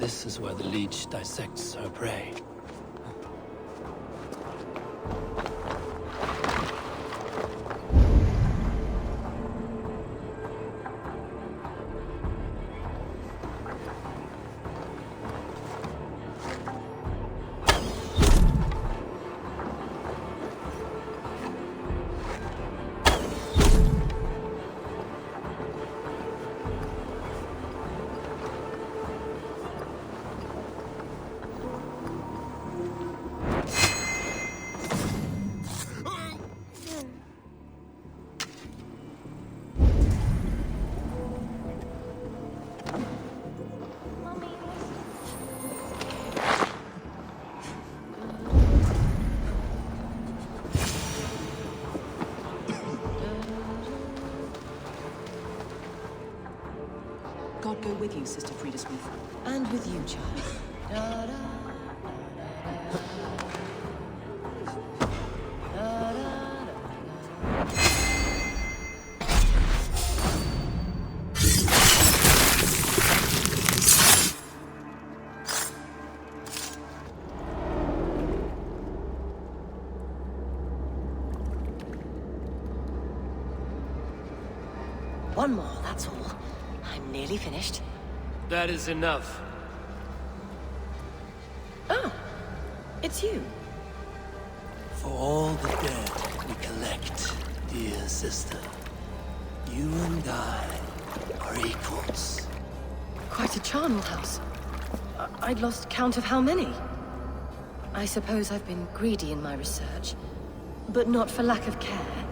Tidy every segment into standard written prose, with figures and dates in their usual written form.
This is where the leech dissects her prey. God go with you, Sister Frida Smith. And with you, child. One more, that's all. I'm nearly finished. That is enough. Oh, it's you. For all the dead we collect, dear sister, you and I are equals. Quite a charnel house. I'd lost count of how many. I suppose I've been greedy in my research, but not for lack of care.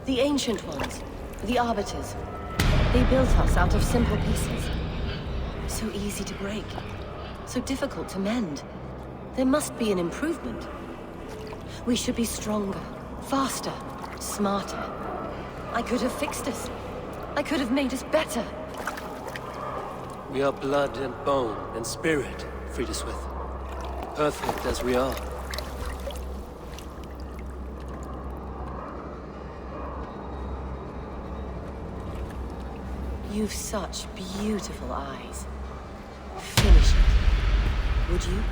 The ancient ones, the arbiters, they built us out of simple pieces. So easy to break, so difficult to mend. There must be an improvement. We should be stronger, faster, smarter. I could have fixed us. I could have made us better. We are blood and bone and spirit, Frida Smith. Perfect as we are. You've such beautiful eyes. Finish it, would you?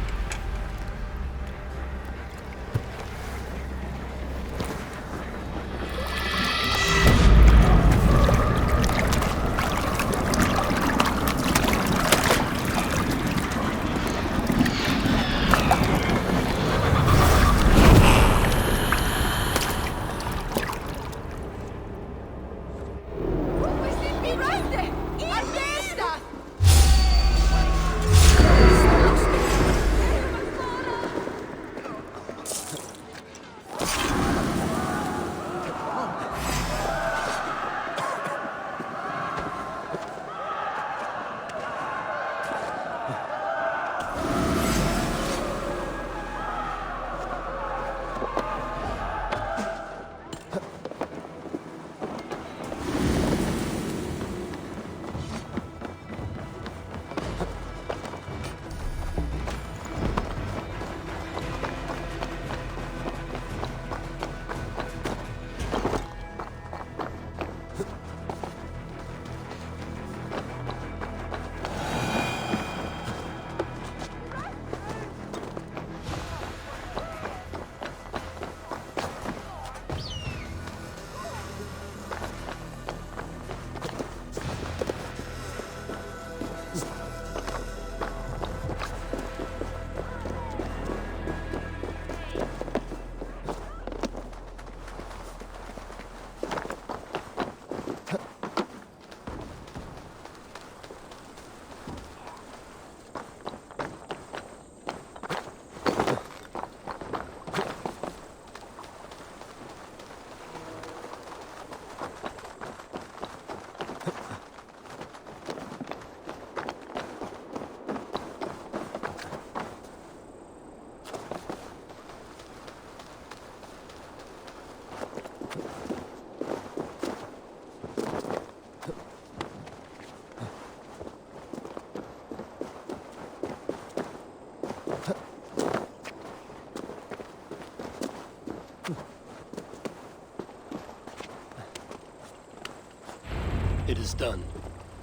It is done.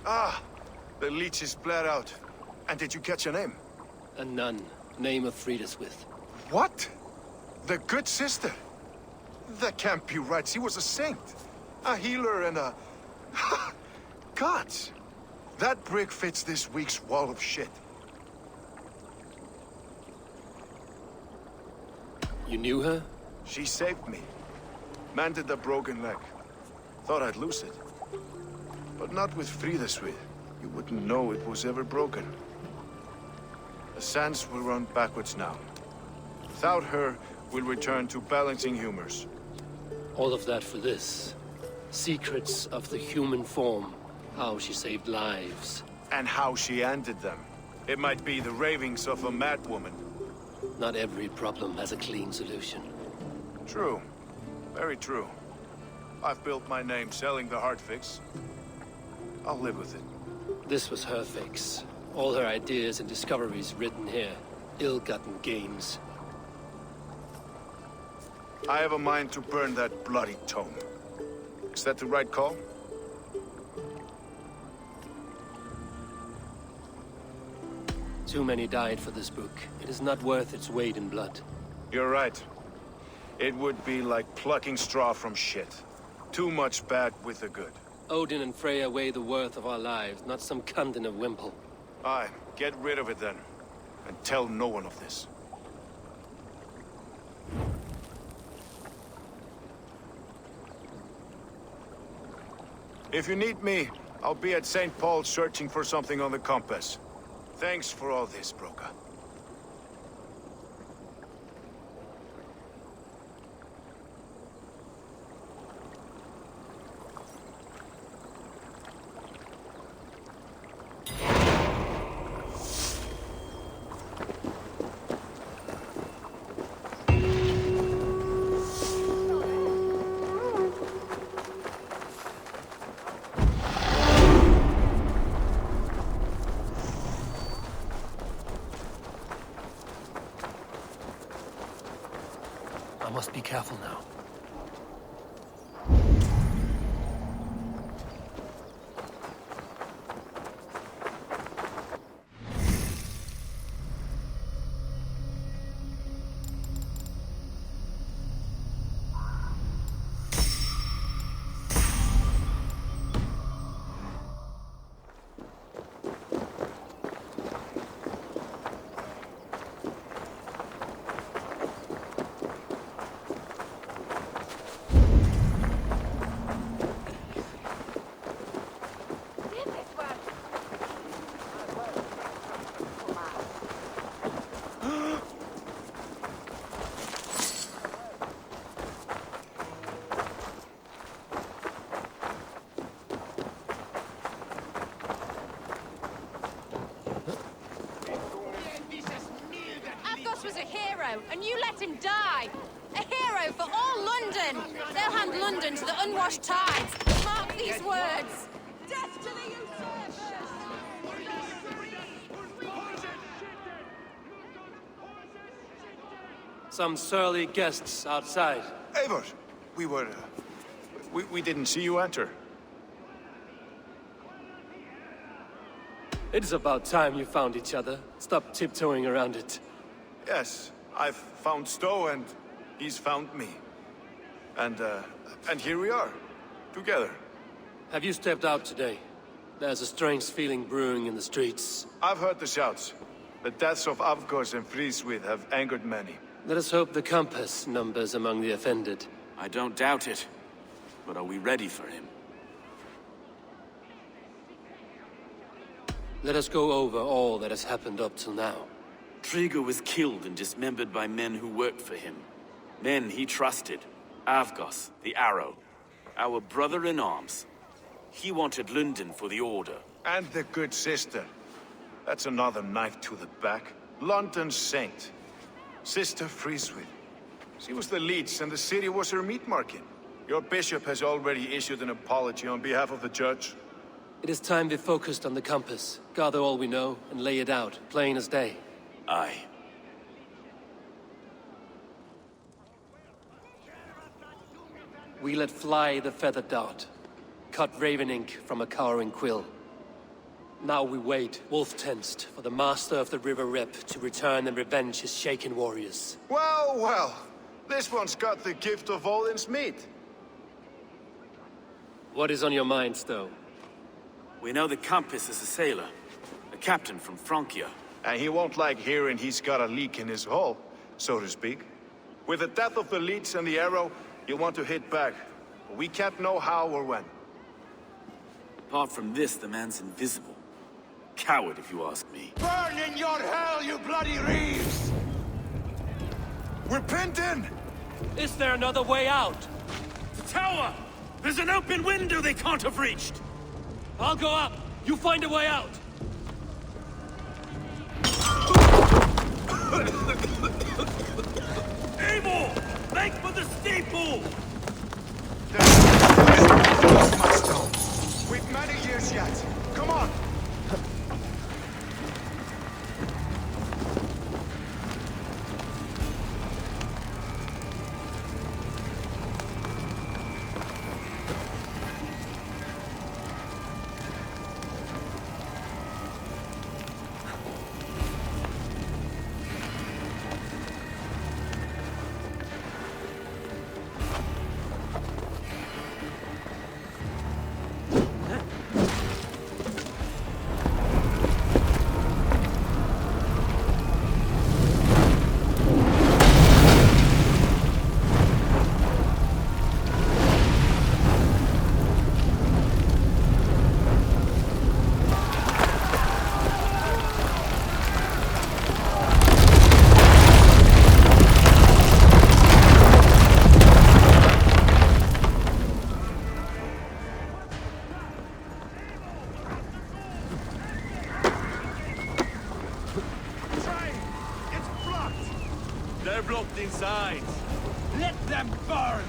Ah! The leech is bled out. And did you catch a name? A nun, name of Frideswith. What? The good sister? That can't be right. She was a saint. A healer and a... Gods! That brick fits this week's wall of shit. You knew her? She saved me. Mended a broken leg. Thought I'd lose it. But not with Frideswith. You wouldn't know it was ever broken. The sands will run backwards now. Without her, we'll return to balancing humors. All of that for this. Secrets of the human form. How she saved lives. And how she ended them. It might be the ravings of a madwoman. Not every problem has a clean solution. True. Very true. I've built my name selling the heart fix. I'll live with it. This was her fix. All her ideas and discoveries written here. Ill-gotten gains. I have a mind to burn that bloody tome. Is that the right call? Too many died for this book. It is not worth its weight in blood. You're right. It would be like plucking straw from shit. Too much bad with the good. Odin and Freya weigh the worth of our lives, not some cunt in a wimple. Aye, get rid of it then. And tell no one of this. If you need me, I'll be at St. Paul's searching for something on the compass. Thanks for all this, Broka. I must be careful now. Was a hero, and you let him die. A hero for all London. They'll hand London to the unwashed tides. Mark these words. Death to the usurpers! Some surly guests outside. Eivor! We didn't see you enter. It is about time you found each other. Stop tiptoeing around it. Yes, I've found Stowe and he's found me. And here we are, together. Have you stepped out today? There's a strange feeling brewing in the streets. I've heard the shouts. The deaths of Avgos and Frideswith have angered many. Let us hope the compass numbers among the offended. I don't doubt it. But are we ready for him? Let us go over all that has happened up till now. Trigo was killed and dismembered by men who worked for him. Men he trusted. Avgos, the Arrow. Our brother-in-arms. He wanted London for the Order. And the good sister. That's another knife to the back. London's saint. Sister Frideswith. She was the leech and the city was her meat market. Your bishop has already issued an apology on behalf of the church. It is time we focused on the compass. Gather all we know and lay it out, plain as day. Aye. We let fly the feather dart. Cut raven ink from a cowering quill. Now we wait, wolf-tensed, for the master of the River Rip to return and revenge his shaken warriors. Well, well. This one's got the gift of Odin's meat. What is on your minds, though? We know that Campus is a sailor, a captain from Francia. And he won't like hearing he's got a leak in his hull, so to speak. With the death of the leech and the arrow, he'll want to hit back. But we can't know how or when. Apart from this, the man's invisible. Coward, if you ask me. Burn in your hell, you bloody reeves! We're pinned in! Is there another way out? The tower! There's an open window they can't have reached! I'll go up! You find a way out! Eivor! Make for the steeple! My stone. We've many years yet. Come on! They're blocked inside. Let them burn!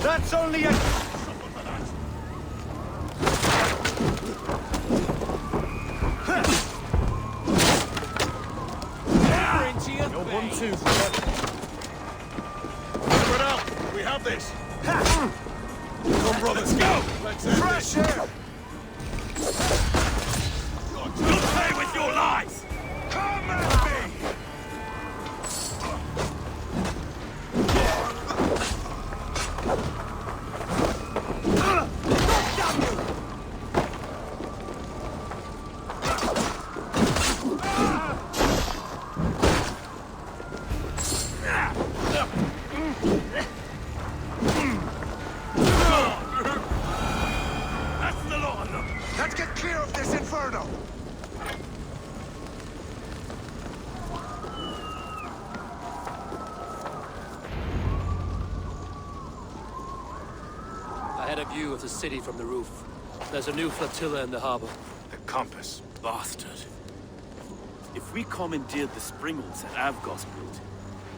That's only a... No 1-2. Spread out. We have this. Come, brothers. Go. Let's end Fresh this. air! You'll pay with your lives! Come at me! That's the lot of them! Let's get clear of this inferno! I had a view of the city from the roof. There's a new flotilla in the harbor. The compass. Bastard. If we commandeered the springholds that Avgos built,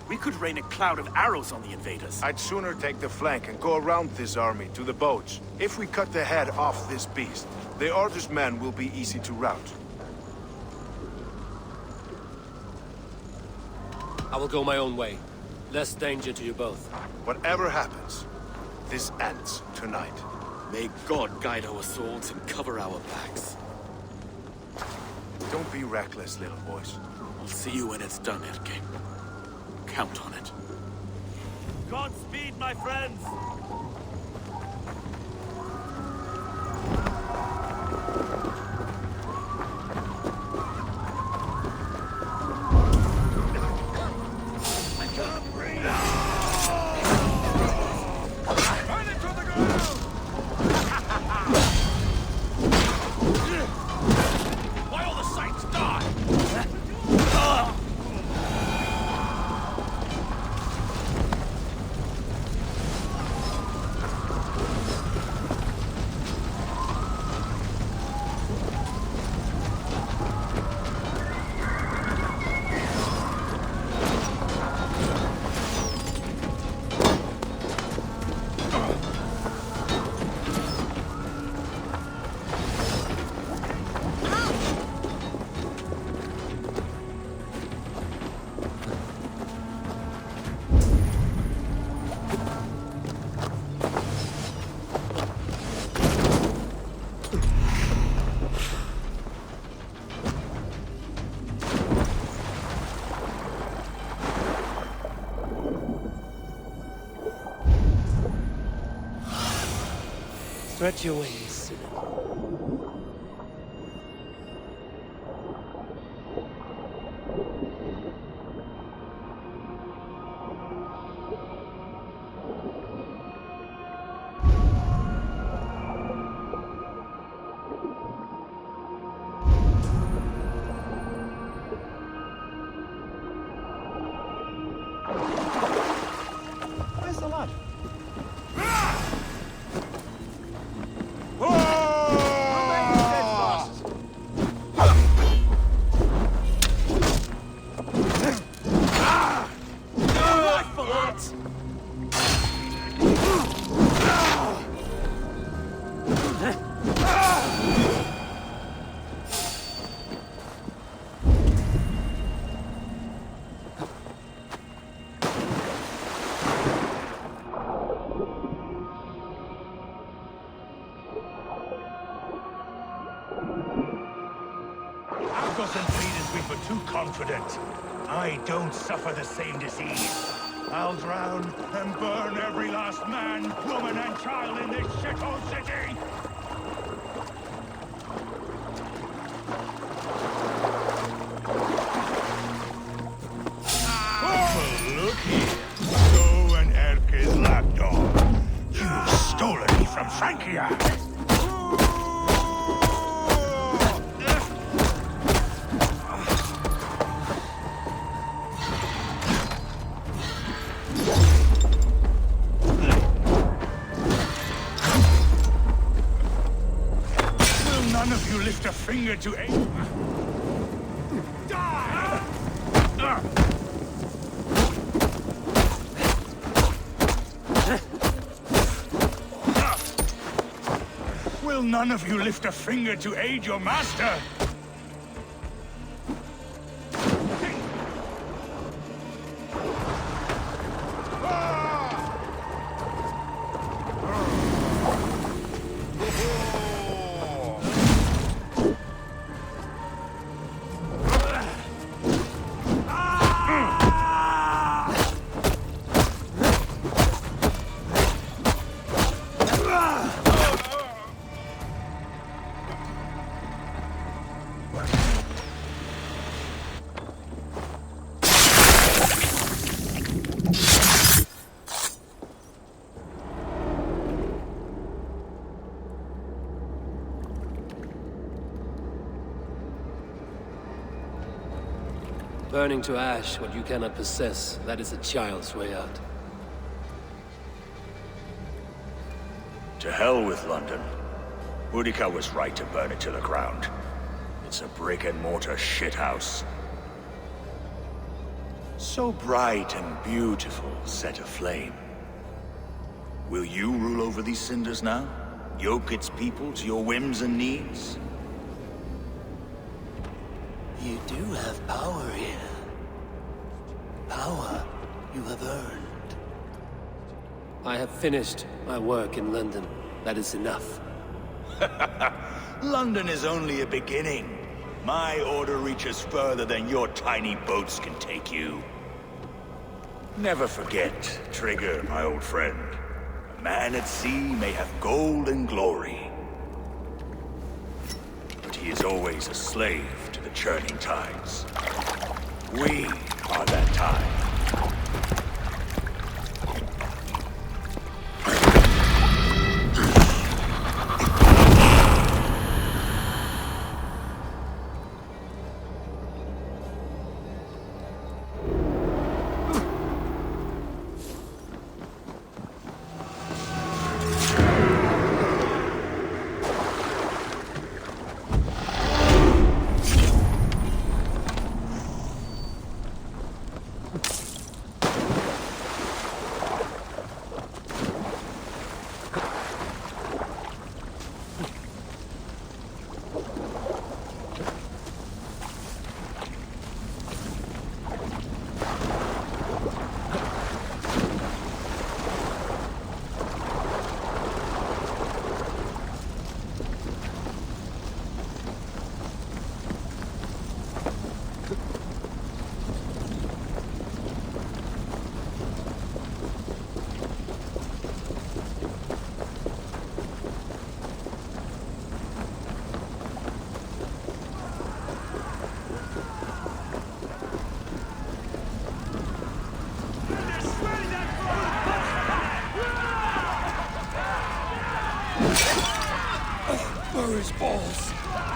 we could rain a cloud of arrows on the invaders. I'd sooner take the flank and go around this army to the boats. If we cut the head off this beast, the Ordo's men will be easy to rout. I will go my own way. Less danger to you both. Whatever happens, this ends tonight. May God guide our swords and cover our backs. Don't be reckless, little boys. I'll see you when it's done, Erke. Count on it. Godspeed, my friends! Why all the saints die? Stretch your wings, sinner. Where's the lad? Confident. I don't suffer the same disease. I'll drown and burn every last man, woman, and child in this shithole city! Oh, look here. So an Erke's lapdog. You've stolen me from Francia! Lift a finger to aim. Die! Will none of you lift a finger to aid your master? Burning to ash what you cannot possess, that is a child's way out. To hell with London. Boudica was right to burn it to the ground. It's a brick-and-mortar shithouse. So bright and beautiful, set aflame. Will you rule over these cinders now? Yoke its people to your whims and needs? You do have power here. Power you have earned. I have finished my work in London. That is enough. London is only a beginning. My order reaches further than your tiny boats can take you. Never forget, Trigger, my old friend. A man at sea may have gold and glory, but he is always a slave to the churning tides. We are that tide.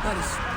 That is...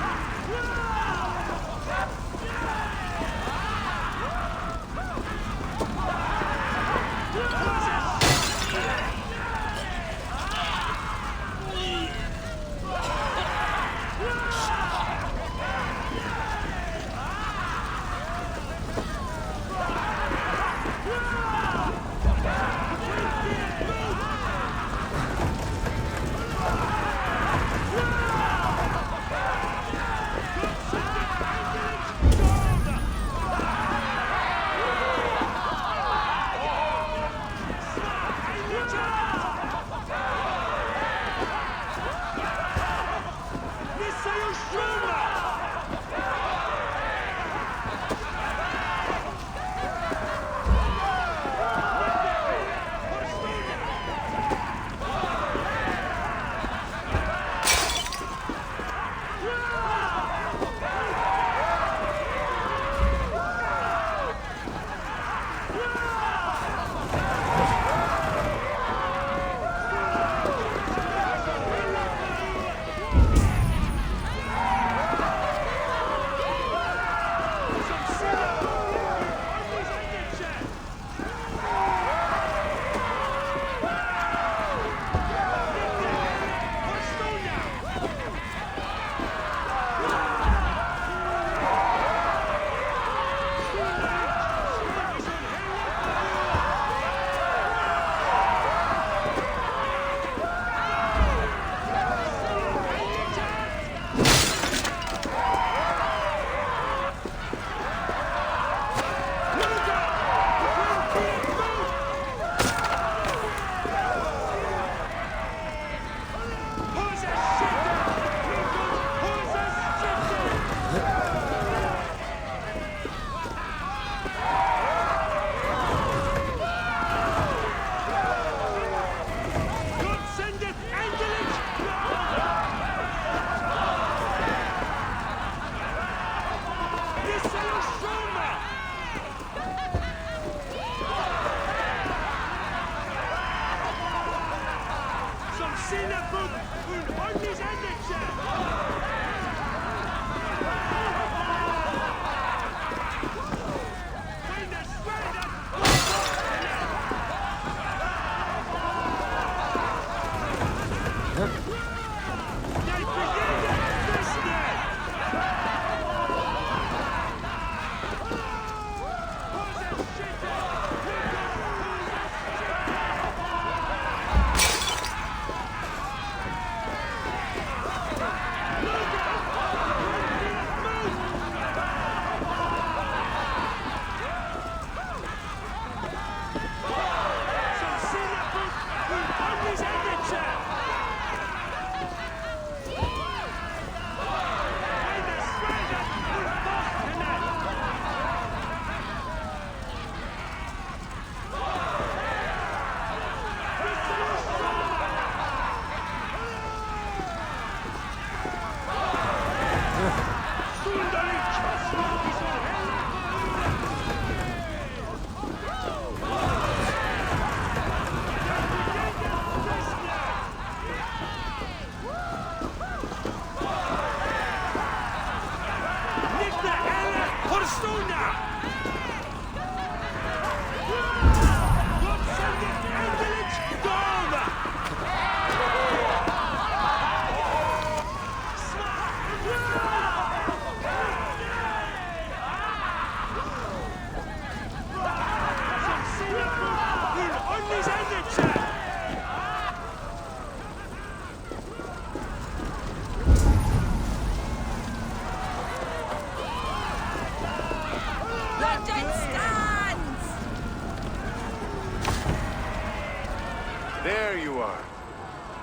There you are.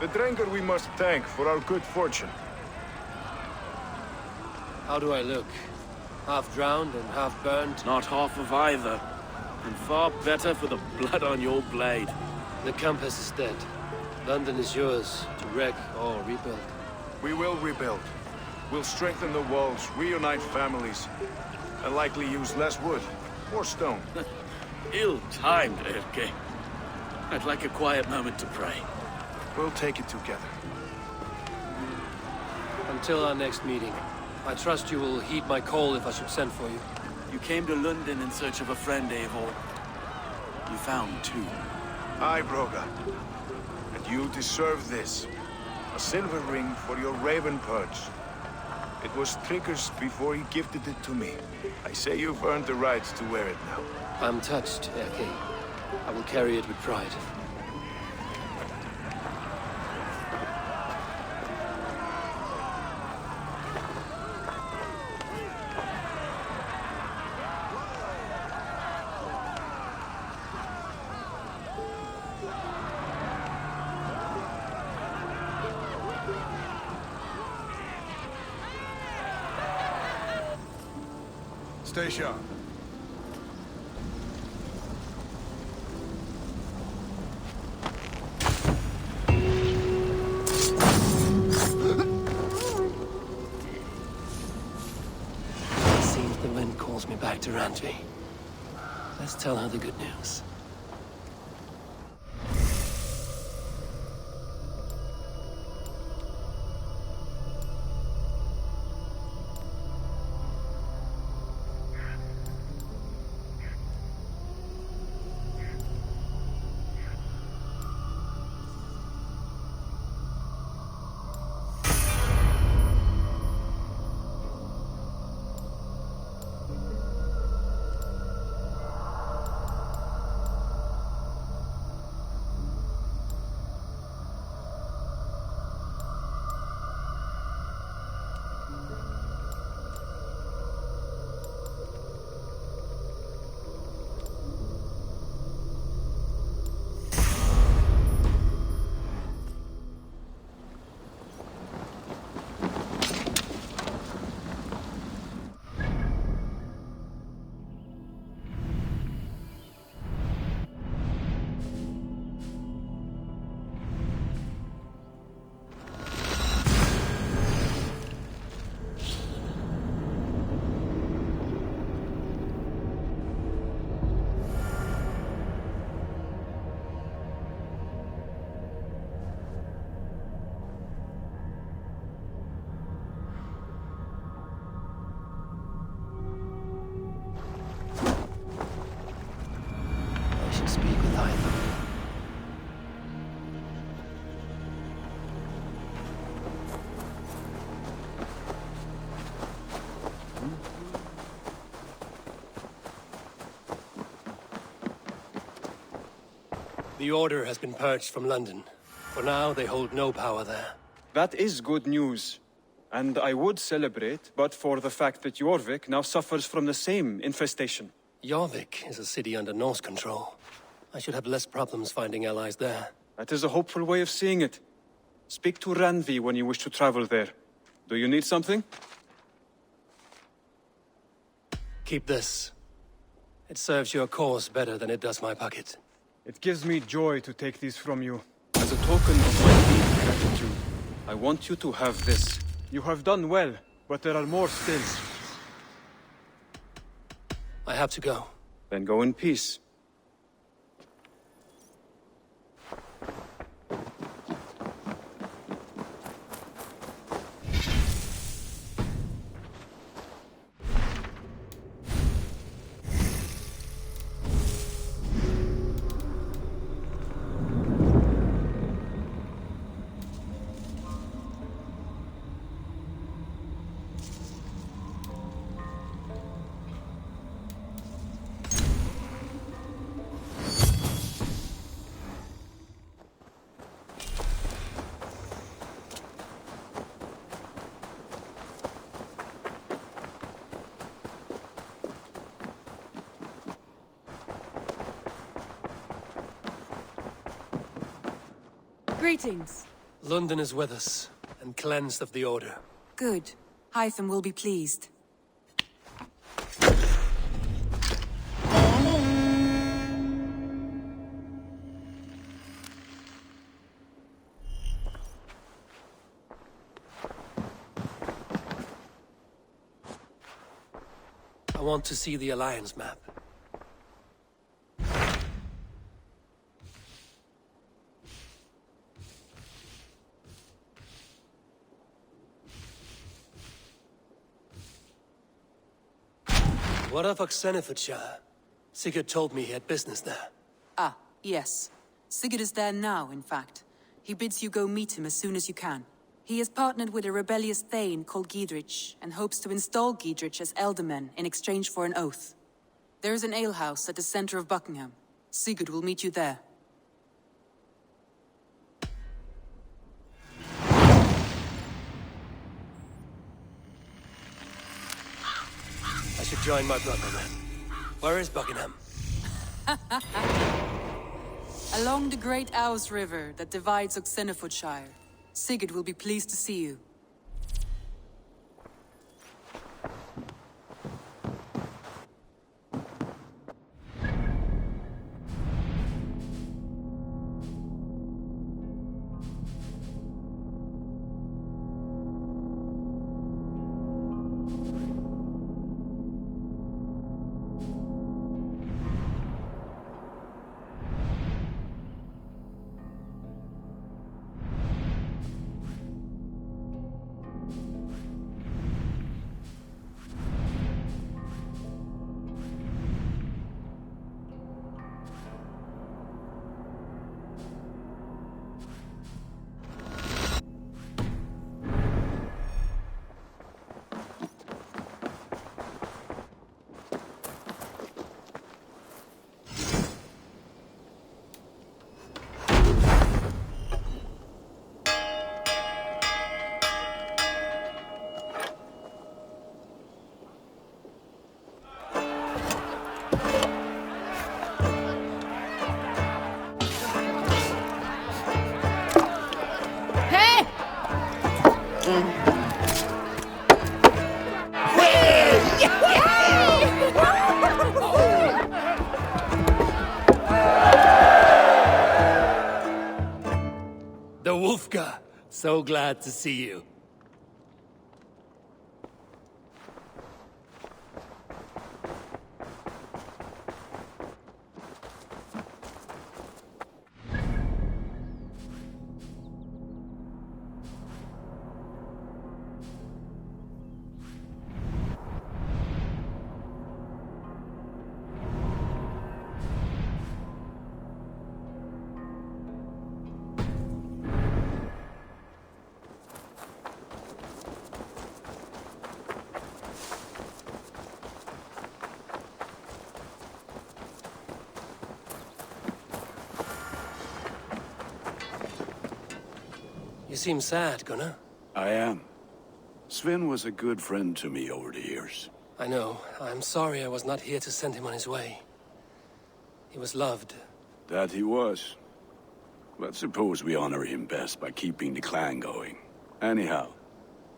The drinker we must thank for our good fortune. How do I look? Half drowned and half burned? Not half of either. And far better for the blood on your blade. The compass is dead. London is yours, to wreck or rebuild. We will rebuild. We'll strengthen the walls, reunite families, and likely use less wood or stone. Ill-timed, Erke. I'd like a quiet moment to pray. We'll take it together. until our next meeting. I trust you will heed my call if I should send for you. You came to London in search of a friend, Eivor. You found two. Aye, Broga. And you deserve this. A silver ring for your raven perch. It was Trigger's before he gifted it to me. I say you've earned the right to wear it now. I'm touched, Erke. I will carry it with pride. Stay sharp. It seems the wind calls me back to Randvi. Let's tell her the good news. Speak with Eivor. The Order has been purged from London. For now, they hold no power there. That is good news. And I would celebrate, but for the fact that Jorvik now suffers from the same infestation. Jorvik is a city under Norse control. I should have less problems finding allies there. That is a hopeful way of seeing it. Speak to Randvi when you wish to travel there. Do you need something? Keep this. It serves your cause better than it does my pocket. It gives me joy to take these from you. As a token of my deep gratitude, I want you to have this. You have done well, but there are more still. I have to go. Then go in peace. Greetings. London is with us, and cleansed of the Order. Good. Hytham will be pleased. I want to see the Alliance map. What of Oxenfordshire? Sigurd told me he had business there. Ah, yes. Sigurd is there now, in fact. He bids you go meet him as soon as you can. He has partnered with a rebellious Thane called Giedrich, and hopes to install Giedrich as Elderman in exchange for an oath. There is an alehouse at the center of Buckingham. Sigurd will meet you there. I should join my brother then. Where is Buckingham? Along the great Ouse River that divides Oxenfordshire. Sigurd will be pleased to see you. The Wolfka! So glad to see you. You seem sad, Gunnar. I am. Sven was a good friend to me over the years. I know. I'm sorry I was not here to send him on his way. He was loved. That he was. But suppose we honor him best by keeping the clan going. Anyhow,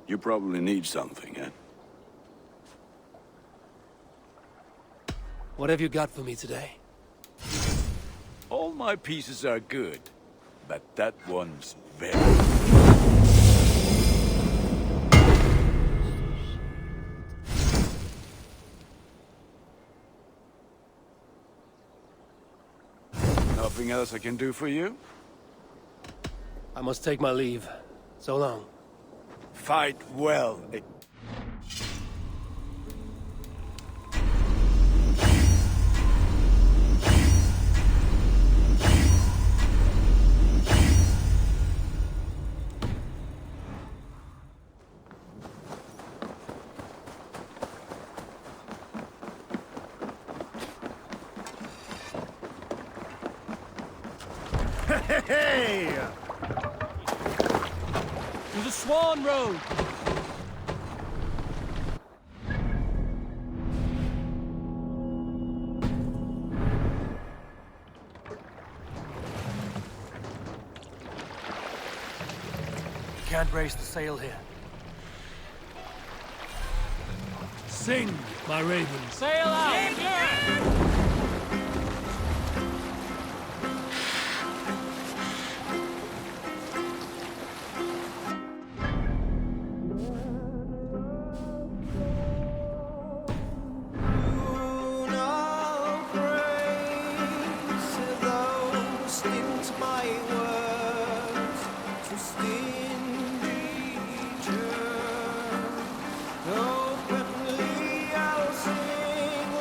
you probably need something, eh? What have you got for me today? All my pieces are good, but that one's very... Nothing else I can do for you? I must take my leave. So long. Fight well. Hey! To the Swan Road! Can't raise the sail here. Sing, my raven. Sail out! Openly I'll sing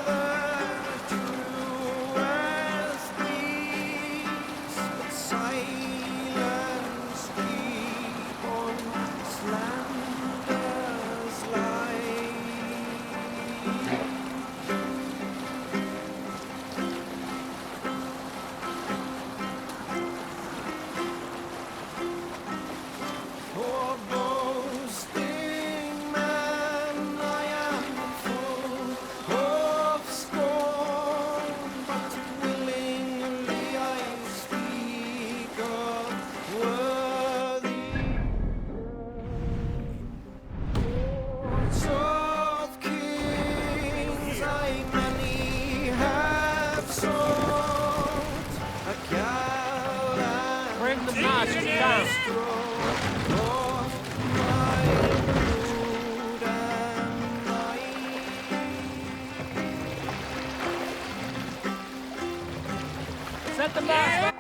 Set the mast.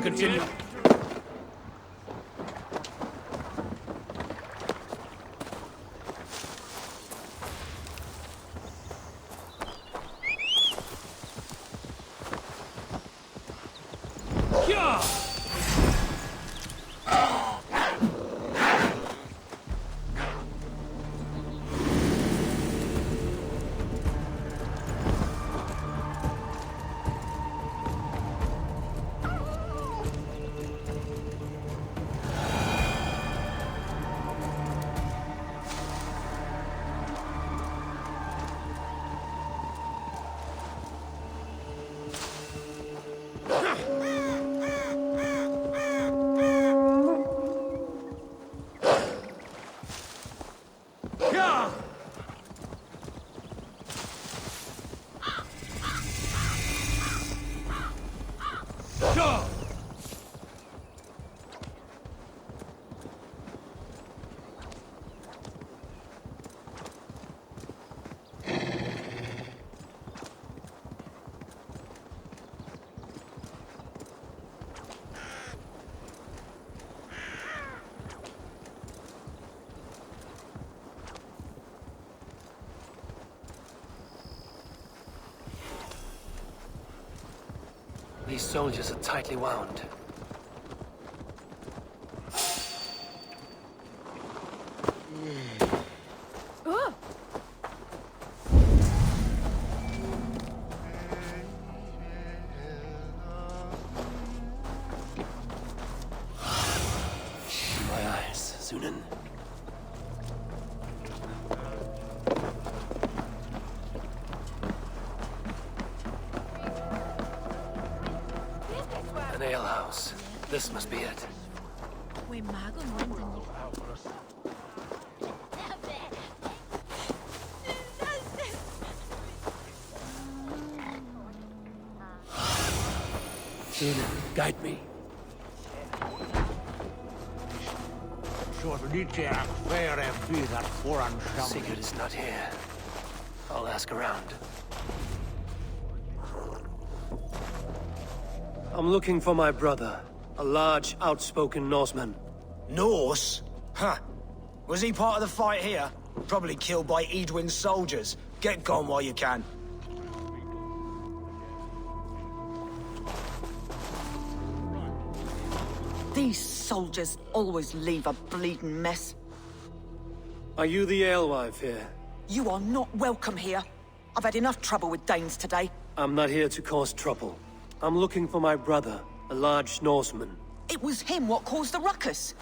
Continue. These soldiers are tightly wound. My eyes, Zunin. An alehouse. This must be it. Zunin, guide me. Sigurd is not here. I'll ask around. I'm looking for my brother, a large, outspoken Norseman. Norse? Huh. Was he part of the fight here? Probably killed by Edwin's soldiers. Get gone while you can. These soldiers always leave a bleeding mess. Are you the alewife here? You are not welcome here. I've had enough trouble with Danes today. I'm not here to cause trouble. I'm looking for my brother, a large Norseman. It was him what caused the ruckus.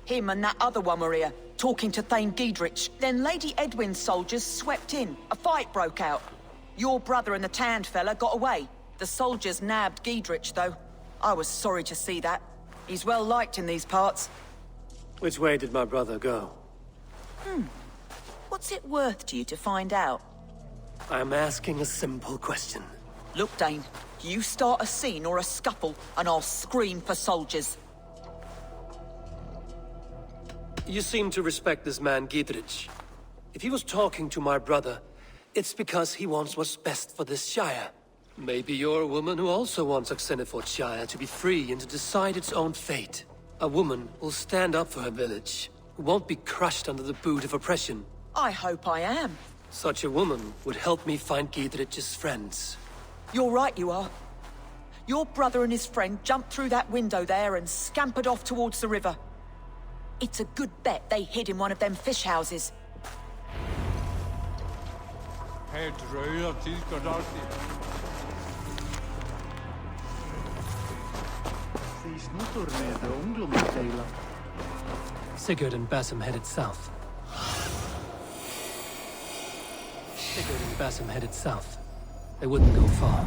Him and that other one were here, talking to Thane Giedrich. Then Lady Edwin's soldiers swept in. A fight broke out. Your brother and the tanned fella got away. The soldiers nabbed Giedrich, though. I was sorry to see that. He's well liked in these parts. Which way did my brother go? What's it worth to you to find out? I'm asking a simple question. Look, Dane, you start a scene or a scuffle, and I'll scream for soldiers. You seem to respect this man, Giedrich. If he was talking to my brother, it's because he wants what's best for this Shire. Maybe you're a woman who also wants Oxenford Shire to be free and to decide its own fate. A woman who'll stand up for her village, who won't be crushed under the boot of oppression. I hope I am. Such a woman would help me find Giedrich's friends. You're right, you are. Your brother and his friend jumped through that window there and scampered off towards the river. It's a good bet they hid in one of them fish houses. Sigurd and Basim headed south. Sigurd and Basim headed south. They wouldn't go far.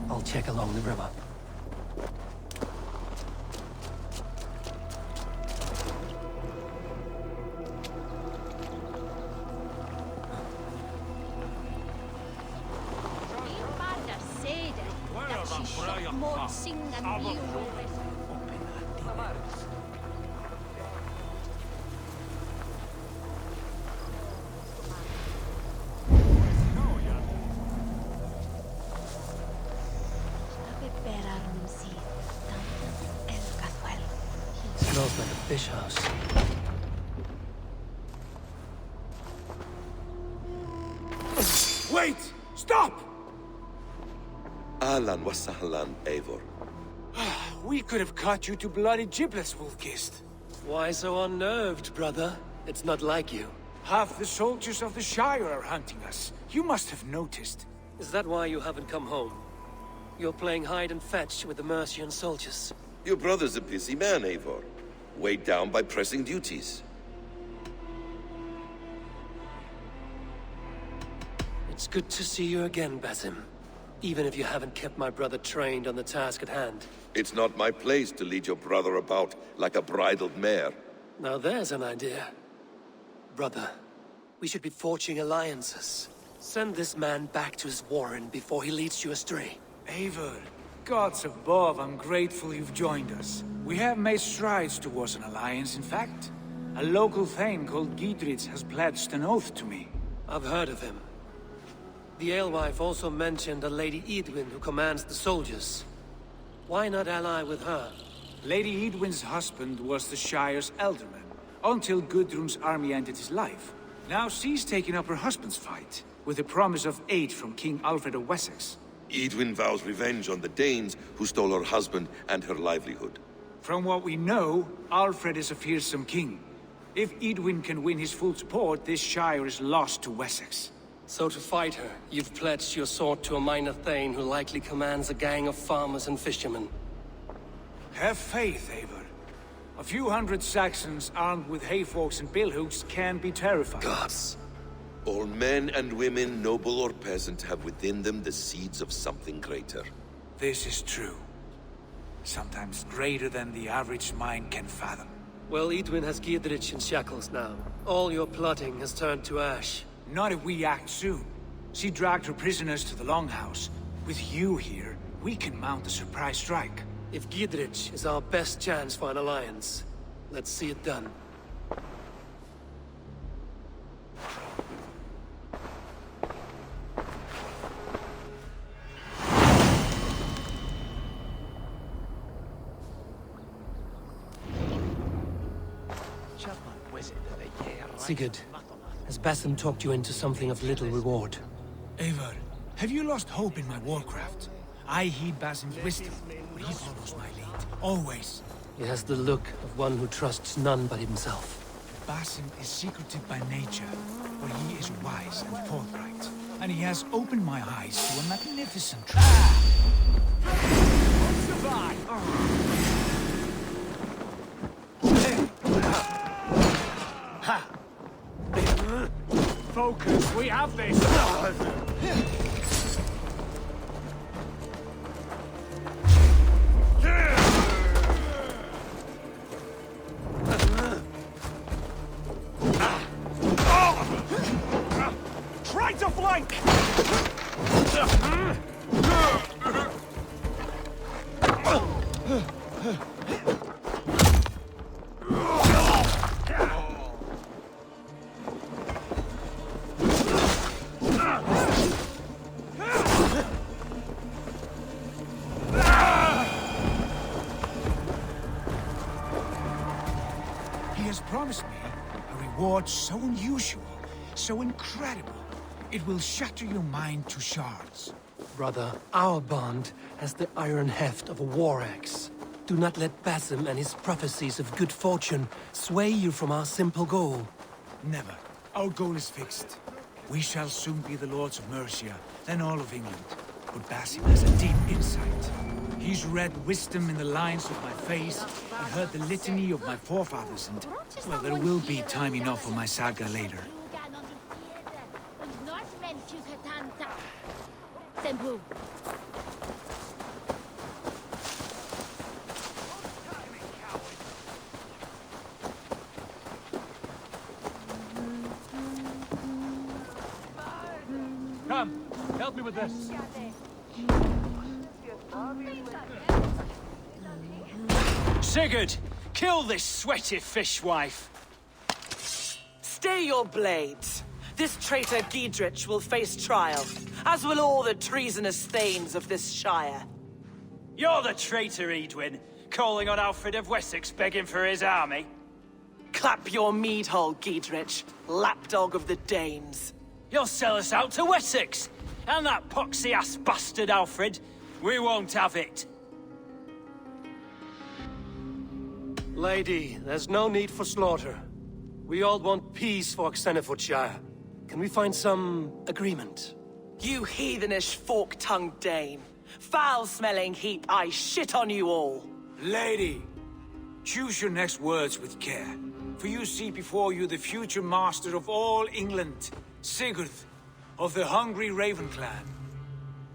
I'll check along the river. Smells like a fish house. Wait! Stop! Ahlan wa sahlan, Eivor. We could have cut you to bloody giblets, Wolf-Kissed. Why so unnerved, brother? It's not like you. Half the soldiers of the Shire are hunting us. You must have noticed. Is that why you haven't come home? You're playing hide and fetch with the Mercian soldiers. Your brother's a busy man, Eivor. Weighed down by pressing duties. It's good to see you again, Basim. Even if you haven't kept my brother trained on the task at hand. It's not my place to lead your brother about like a bridled mare. Now there's an idea. Brother, we should be forging alliances. Send this man back to his warren before he leads you astray. Eivor, gods above, I'm grateful you've joined us. We have made strides towards an alliance, in fact. A local thane called Giedrich has pledged an oath to me. I've heard of him. The alewife also mentioned a Lady Edwin who commands the soldiers. Why not ally with her? Lady Edwin's husband was the Shire's elderman, until Gudrun's army ended his life. Now she's taking up her husband's fight, with the promise of aid from King Alfred of Wessex. Edwin vows revenge on the Danes who stole her husband and her livelihood. From what we know, Alfred is a fearsome king. If Edwin can win his full support, this Shire is lost to Wessex. So to fight her, you've pledged your sword to a minor thane who likely commands a gang of farmers and fishermen. Have faith, Eivor. A few hundred Saxons armed with hayforks and billhooks can be terrifying. Gods. All men and women, noble or peasant, have within them the seeds of something greater. This is true. Sometimes greater than the average mind can fathom. Well, Edwin has Giedrich in shackles now. All your plotting has turned to ash. Not if we act soon. She dragged her prisoners to the Longhouse. With you here, we can mount a surprise strike. If Giedrich is our best chance for an alliance, let's see it done. Sigurd, has Basim talked you into something of little reward? Eivor, have you lost hope in my warcraft? I heed Basim's wisdom, but he follows my lead. Always. He has the look of one who trusts none but himself. Basim is secretive by nature, but he is wise and forthright. And he has opened my eyes to a magnificent truth. Focus, we have this! Try to flank! Promised me a reward so unusual, so incredible, it will shatter your mind to shards. Brother, our bond has the iron heft of a war axe. Do not let Basim and his prophecies of good fortune sway you from our simple goal. Never. Our goal is fixed. We shall soon be the lords of Mercia, then all of England. But Basim has a deep insight. He's read wisdom in the lines of my face and heard the litany of my forefathers, and, well, there will be time enough for my saga later. Come, help me with this. Sigurd, kill this sweaty fishwife. Stay your blades. This traitor Giedrich will face trial, as will all the treasonous thanes of this shire. You're the traitor, Edwin, calling on Alfred of Wessex begging for his army. Clap your mead hole, Giedrich, lapdog of the Danes. You'll sell us out to Wessex, and that poxy-ass bastard Alfred. We won't have it. Lady, there's no need for slaughter. We all want peace for Xenofordshire. Can we find some agreement? You heathenish fork-tongued Dane. Foul-smelling heap, I shit on you all. Lady, choose your next words with care. For you see before you the future master of all England, Sigurd, of the hungry Raven clan.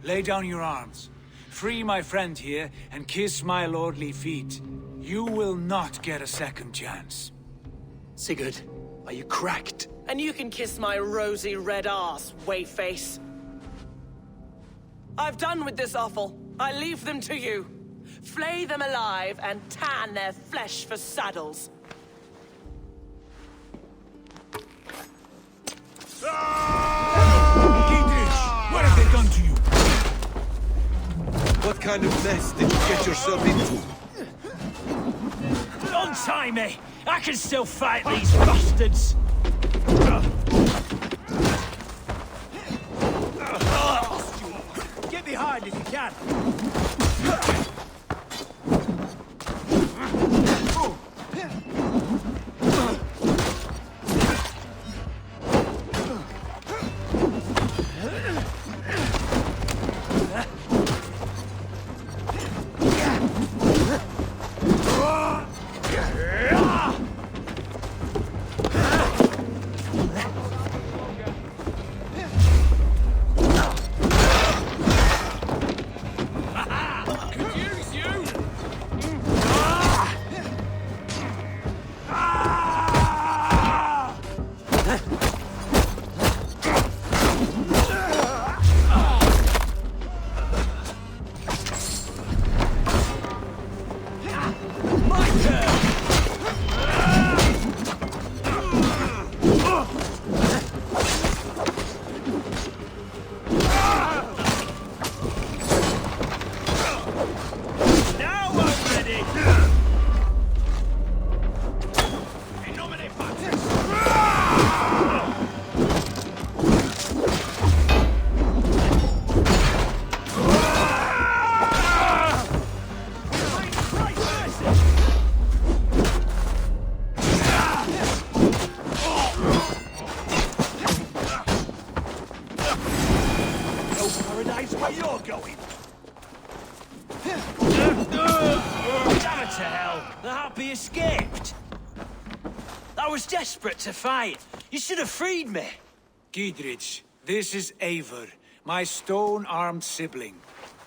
Lay down your arms. Free my friend here, and kiss my lordly feet. You will not get a second chance. Sigurd, are you cracked? And you can kiss my rosy red arse, wayface. I've done with this offal. I leave them to you. Flay them alive and tan their flesh for saddles. Giedrich, what have they done to you? What kind of mess did you get yourself into? Untie me! I can still fight these bastards! Get behind if you can. Desperate to fight. You should have freed me. Giedrich, this is Eivor, my stone-armed sibling.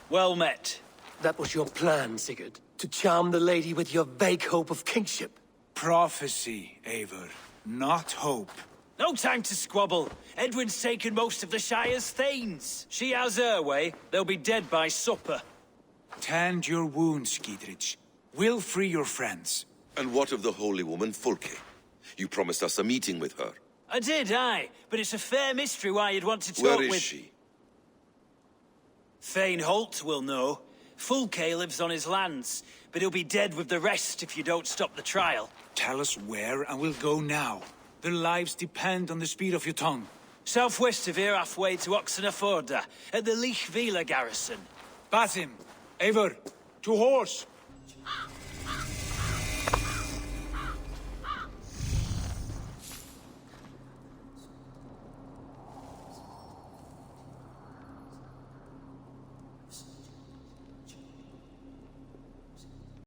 Well met. That was your plan, Sigurd. To charm the lady with your vague hope of kingship. Prophecy, Eivor, not hope. No time to squabble. Edwin's taken most of the Shire's thanes. She has her way. They'll be dead by supper. Tend your wounds, Giedrich. We'll free your friends. And what of the holy woman, Fulke? You promised us a meeting with her. I did, aye. But it's a fair mystery why you'd want to talk Where with... is she? Thane Holt will know. Fulke lives on his lands, but he'll be dead with the rest if you don't stop the trial. Tell us where, and we'll go now. Their lives depend on the speed of your tongue. Southwest of here, halfway to Oxenaforda, at the Lichvila garrison. Basim, Eivor, to horse!